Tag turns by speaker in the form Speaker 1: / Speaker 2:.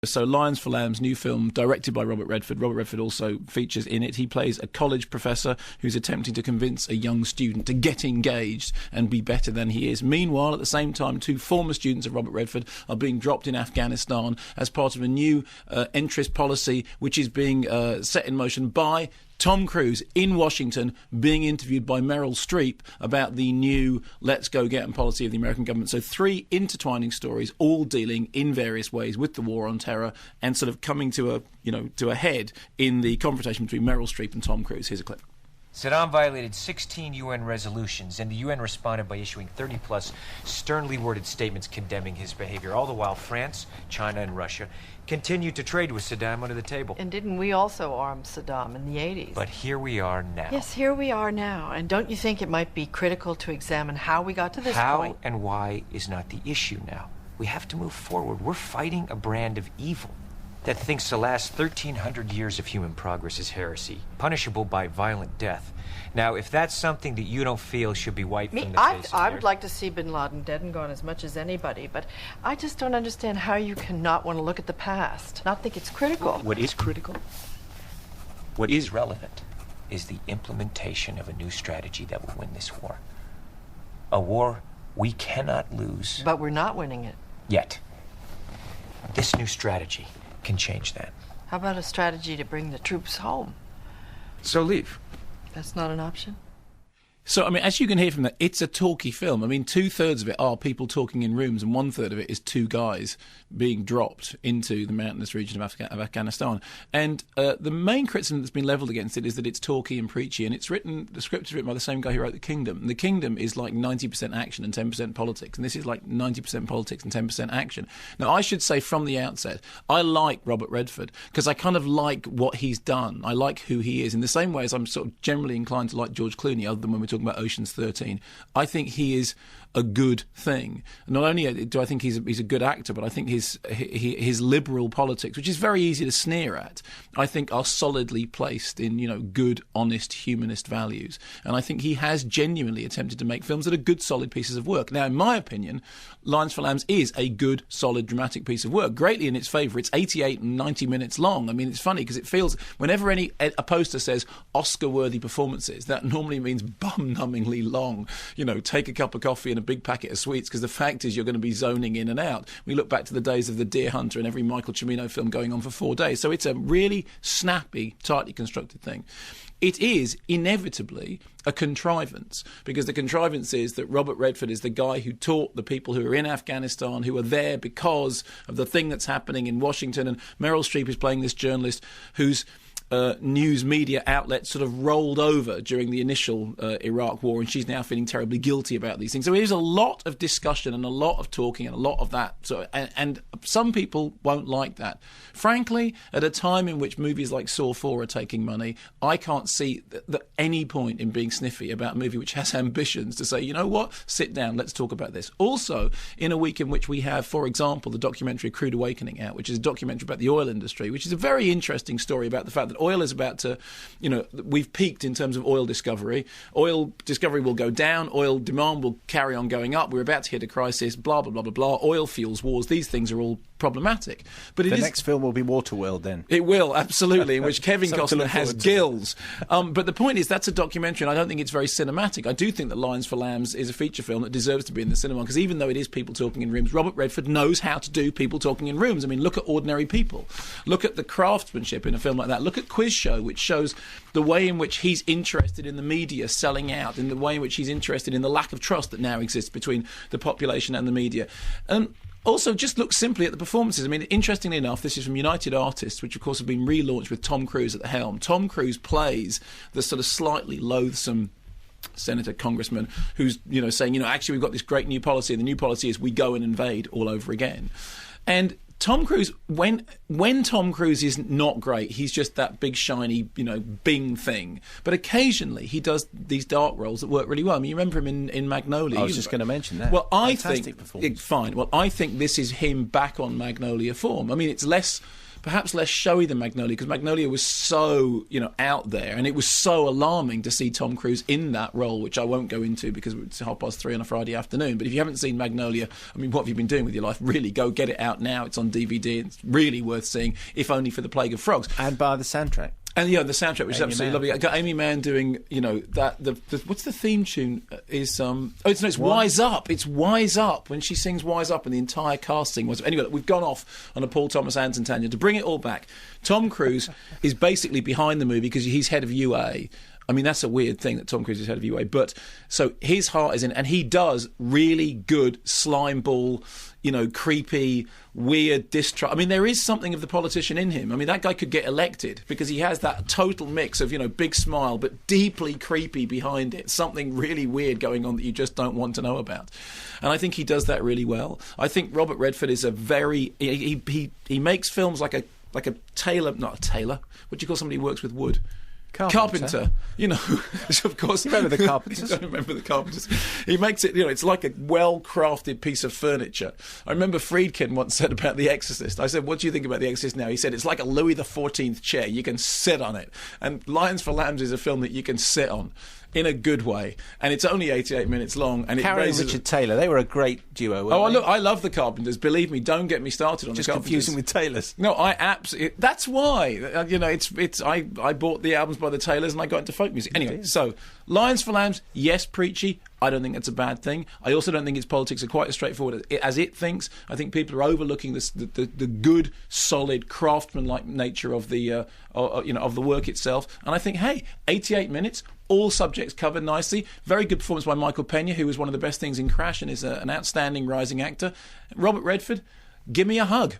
Speaker 1: So Lions for Lambs, new film, directed by Robert Redford. Robert Redford also features in it. He plays a college professor who's attempting to convince a young student to get engaged and be better than he is. Meanwhile, at the same time, 2 former students of Robert Redford are being dropped in Afghanistan as part of a new entryist policy which is being set in motion by Tom Cruise in Washington being interviewed by Meryl Streep about the new let's go get 'em policy of the American government. So 3 intertwining stories, all dealing in various ways with the war on terror and sort of coming to a head in the confrontation between Meryl Streep and Tom Cruise. Here's a clip.
Speaker 2: Saddam violated 16 UN resolutions, and the UN responded by issuing 30-plus sternly worded statements condemning his behavior, all the while France, China, and Russia continued to trade with Saddam under the table.
Speaker 3: And didn't we also arm Saddam in the 80s?
Speaker 2: But here we are now.
Speaker 3: Yes, here we are now. And don't you think it might be critical to examine how we got to this point?
Speaker 2: How and why is not the issue now. We have to move forward. We're fighting a brand of evil that thinks the last 1,300 years of human progress is heresy, punishable by violent death. Now, if that's something that you don't feel should be wiped from the face of
Speaker 3: I would like to see bin Laden dead and gone as much as anybody, but I just don't understand how you cannot want to look at the past, not think it's critical.
Speaker 2: What is critical, what is relevant, is the implementation of a new strategy that will win this war. A war we cannot lose.
Speaker 3: But we're not winning it.
Speaker 2: Yet. This new strategy can change that.
Speaker 3: How about a strategy to bring the troops home?
Speaker 2: So leave.
Speaker 3: That's not an option?
Speaker 1: So, I mean, as you can hear from that, it's a talky film. I mean, 2/3 of it are people talking in rooms, and 1/3 of it is 2 guys being dropped into the mountainous region of Afghanistan. And the main criticism that's been levelled against it is that it's talky and preachy, and the script is written by the same guy who wrote The Kingdom. And The Kingdom is like 90% action and 10% politics, and this is like 90% politics and 10% action. Now, I should say from the outset, I like Robert Redford, because I kind of like what he's done. I like who he is, in the same way as I'm sort of generally inclined to like George Clooney, other than when we're talking about Ocean's 13. I think he is a good thing. Not only do I think he's a good actor, but I think his liberal politics, which is very easy to sneer at, I think are solidly placed in, good, honest, humanist values. And I think he has genuinely attempted to make films that are good, solid pieces of work. Now, in my opinion, Lions for Lambs is a good, solid, dramatic piece of work, greatly in its favour. It's 88 and 90 minutes long. I mean, it's funny because it feels, whenever a poster says Oscar-worthy performances, that normally means bum-numbingly long. Take a cup of coffee and a big packet of sweets, because the fact is you're going to be zoning in and out. We look back to the days of The Deer Hunter and every Michael Cimino film going on for 4 days. So it's a really snappy, tightly constructed thing. It is inevitably a contrivance, because the contrivance is that Robert Redford is the guy who taught the people who are in Afghanistan, who are there because of the thing that's happening in Washington, and Meryl Streep is playing this journalist who's news media outlet sort of rolled over during the initial Iraq war, and she's now feeling terribly guilty about these things. So there's a lot of discussion and a lot of talking and a lot of that. And some people won't like that. Frankly, at a time in which movies like Saw 4 are taking money, I can't see any point in being sniffy about a movie which has ambitions to say, you know what, sit down, let's talk about this. Also, in a week in which we have, for example, the documentary Crude Awakening out, which is a documentary about the oil industry, which is a very interesting story about the fact that oil is about to, we've peaked in terms of oil discovery. Oil discovery will go down. Oil demand will carry on going up. We're about to hit a crisis, blah, blah, blah, blah, blah. Oil fuels wars. These things are all problematic. But
Speaker 4: the next film will be Waterworld then.
Speaker 1: It will, absolutely, in which Kevin Costner has gills. But the point is, that's a documentary, and I don't think it's very cinematic. I do think that Lions for Lambs is a feature film that deserves to be in the cinema, because even though it is people talking in rooms, Robert Redford knows how to do people talking in rooms. I mean, look at Ordinary People. Look at the craftsmanship in a film like that. Look at Quiz Show, which shows the way in which he's interested in the media selling out, in the way in which he's interested in the lack of trust that now exists between the population and the media. Also, just look simply at the performances. I mean, interestingly enough, this is from United Artists, which of course have been relaunched with Tom Cruise at the helm. Tom Cruise plays the sort of slightly loathsome senator, congressman, who's, saying, actually we've got this great new policy, and the new policy is we go and invade all over again. And Tom Cruise, when Tom Cruise is not great, he's just that big, shiny, Bing thing. But occasionally he does these dark roles that work really well. I mean, you remember him in Magnolia.
Speaker 4: I was just going to mention that.
Speaker 1: Well,
Speaker 4: Fantastic performance.
Speaker 1: Fine. Well, I think this is him back on Magnolia form. I mean, it's less perhaps less showy than Magnolia, because Magnolia was so, out there, and it was so alarming to see Tom Cruise in that role, which I won't go into because it's 3:30 on a Friday afternoon. But if you haven't seen Magnolia, I mean, what have you been doing with your life? Really, go get it out now. It's on DVD. It's really worth seeing, if only for the Plague of Frogs.
Speaker 4: And buy the soundtrack.
Speaker 1: And the soundtrack, which is absolutely lovely. I got Amy Mann doing, that. What's the theme tune? It's Wise Up. It's Wise Up when she sings Wise Up, and the entire casting was. Anyway, we've gone off on a Paul Thomas Anderson tangent. To bring it all back, Tom Cruise is basically behind the movie because he's head of UA. I mean, that's a weird thing that Tom Cruise is head of UA, but so his heart is in, and he does really good slime ball, creepy, weird distrust. I mean, there is something of the politician in him. I mean, that guy could get elected because he has that total mix of, big smile, but deeply creepy behind it. Something really weird going on that you just don't want to know about. And I think he does that really well. I think Robert Redford is a very, he makes films like a tailor, not a tailor. What do you call somebody who works with wood? Carpenter, of course.
Speaker 4: You remember the Carpenters?
Speaker 1: I don't remember the Carpenters. He makes it, it's like a well-crafted piece of furniture. I remember Friedkin once said about The Exorcist. I said, what do you think about The Exorcist now? He said, it's like a Louis XIV chair. You can sit on it. And Lions for Lambs is a film that you can sit on in a good way. And it's only 88 minutes long. And
Speaker 4: Carrie and Richard Taylor, they were a great duo, weren't they?
Speaker 1: Look, I love the Carpenters. Believe me, don't get me started on
Speaker 4: just
Speaker 1: the Carpenters.
Speaker 4: Confusing with Taylors.
Speaker 1: No, I absolutely. That's why. I bought the albums by the Taylors and I got into folk music. Anyway, so Lions for Lambs, yes, preachy. I don't think that's a bad thing. I also don't think its politics are quite as straightforward as it thinks. I think people are overlooking the good, solid, craftsman-like nature of the of the work itself. And I think, hey, 88 minutes. All subjects covered nicely. Very good performance by Michael Pena, who was one of the best things in Crash and is an outstanding rising actor. Robert Redford, give me a hug.